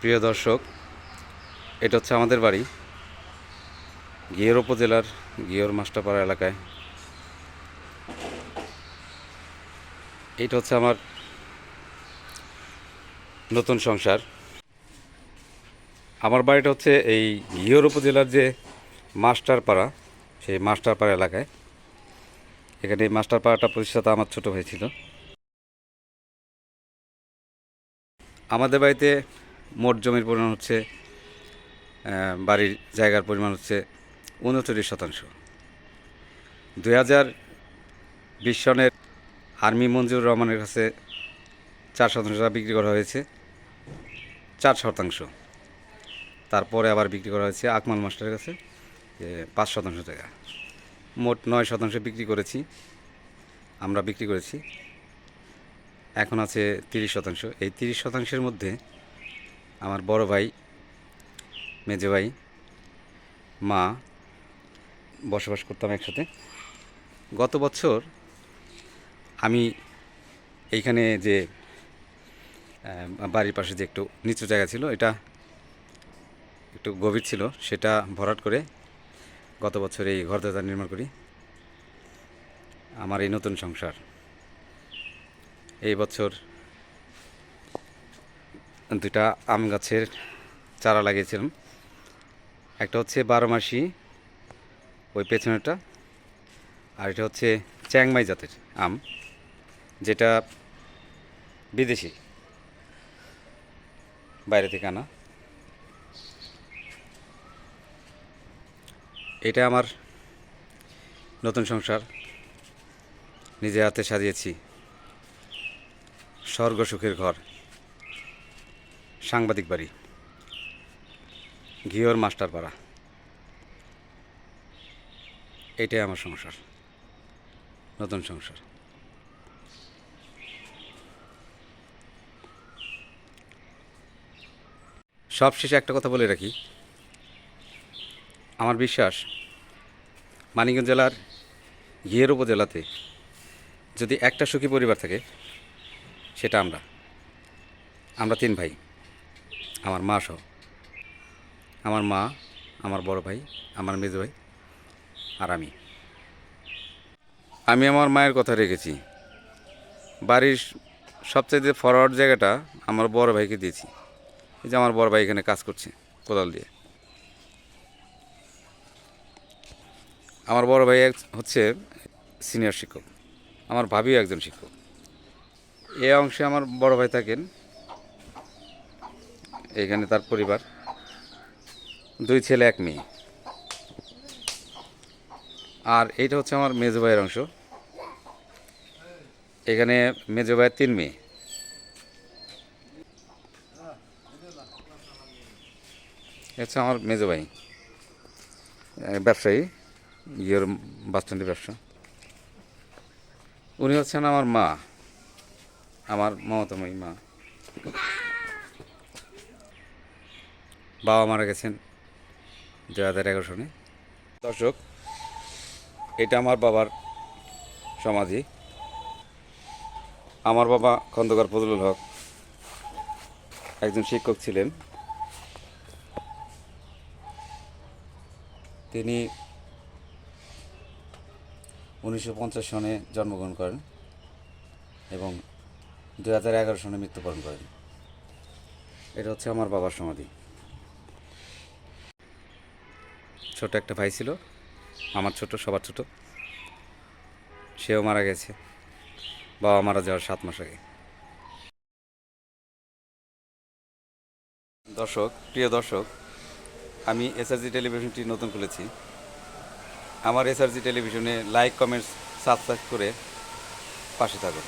প্রিয় দর্শক, এটা হচ্ছে আমাদের বাড়ি ঘিওর উপজেলার ঘিওর মাস্টারপাড়া এলাকায়। এটা হচ্ছে আমার নতুন সংসার। আমার বাড়িটা হচ্ছে এই ঘিওর উপজেলার যে মাস্টারপাড়া, সেই মাস্টারপাড়া এলাকায়। এখানে এই মাস্টারপাড়াটা প্রতিষ্ঠাতা আমার ছোট ভাই ছিল। আমাদের বাড়িতে মোট জমির পরিমাণ হচ্ছে, বাড়ির জায়গার পরিমাণ হচ্ছে 39%। 2020 সনের আর্মি মঞ্জুর রহমানের কাছে 4% বিক্রি করা হয়েছে, 4%। তারপরে আবার বিক্রি করা হয়েছে আকমাল মাস্টারের কাছে 5% টাকা। মোট 9% বিক্রি করেছি, আমরা বিক্রি করেছি। এখন আছে 30%। এই 30%-এর মধ্যে আমার বড় ভাই, মেজো ভাই, মা বসবাস করতাম একসাথে। গত বছর আমি এইখানে যে বাড়ির পাশে যে একটু নিচু জায়গা ছিল, এটা একটু গভীর ছিল, সেটা ভরাট করে গত বছর এই ঘরদরজা নির্মাণ করি। আমার এই নতুন সংসার। এই বছর 2টা আম গাছের চারা লাগিয়েছিলাম। একটা হচ্ছে 12 মাসি, ওই পেছনেরটা, আর এটা হচ্ছে চ্যাংমাই জাতের আম, যেটা বিদেশি, বাইরে থেকে আনা। এটা আমার নতুন সংসার, নিজে হাতে সাজিয়েছি। স্বর্গ সুখের ঘর, সাংবাদিক বাড়ি, ঘিওর মাস্টারপাড়া। এটাই আমার সংসার, নতুন সংসার। সব শেষে একটা কথা বলে রাখি, আমার বিশ্বাস মানিকগঞ্জ জেলার ঘিওর উপজেলাতে যদি একটা সুখী পরিবার থাকে, সেটা আমরা 3 ভাই, আমার মা সহ। আমার মা, আমার বড় ভাই, আমার মেজো ভাই, আর আমি। আমার মায়ের কথা রেখেছি। বাড়ির সবচেয়ে ফরওয়ার্ড জায়গাটা আমার বড় ভাইকে দিয়েছি। এই যে আমার বড় ভাই এখানে কাজ করছে কোদাল দিয়ে। আমার বড় ভাই হচ্ছে সিনিয়র শিক্ষক, আমার ভাবিও একজন শিক্ষক। এই অংশে আমার বড় ভাই থাকেন, এখানে তার পরিবার, 2 ছেলে 1 মেয়ে। আর এইটা হচ্ছে আমার মেজো ভাইয়ের অংশ, এখানে মেজো ভাইয়ের 3 মেয়ে। হচ্ছে আমার মেজো ভাই, ব্যবসায়ী, ঘিওর বাস স্ট্যান্ডের ব্যবসা। উনি হচ্ছেন আমার মা, আমার মমতাময়ী মা। বাবা মারা গেছেন 2011 সনে। দর্শক, এটা আমার বাবার সমাধি। আমার বাবা খন্দকার ফজলুল হক একজন শিক্ষক ছিলেন। তিনি 1950 সনে জন্মগ্রহণ করেন এবং 2011 সনে মৃত্যুবরণ করেন। এটা হচ্ছে আমার বাবার সমাধি। ছোট একটা ভাই ছিল, আমার ছোট, সবার ছোট, সেও মারা গেছে বাবা মারা যাওয়ার 7 মাস আগে। প্রিয় দর্শক, আমি এসআরজি টেলিভিশনটি নতুন খুলেছি। আমার এসআরজি টেলিভিশনে লাইক, কমেন্টস, সাবস্ক্রাইব করে পাশে থাকুন।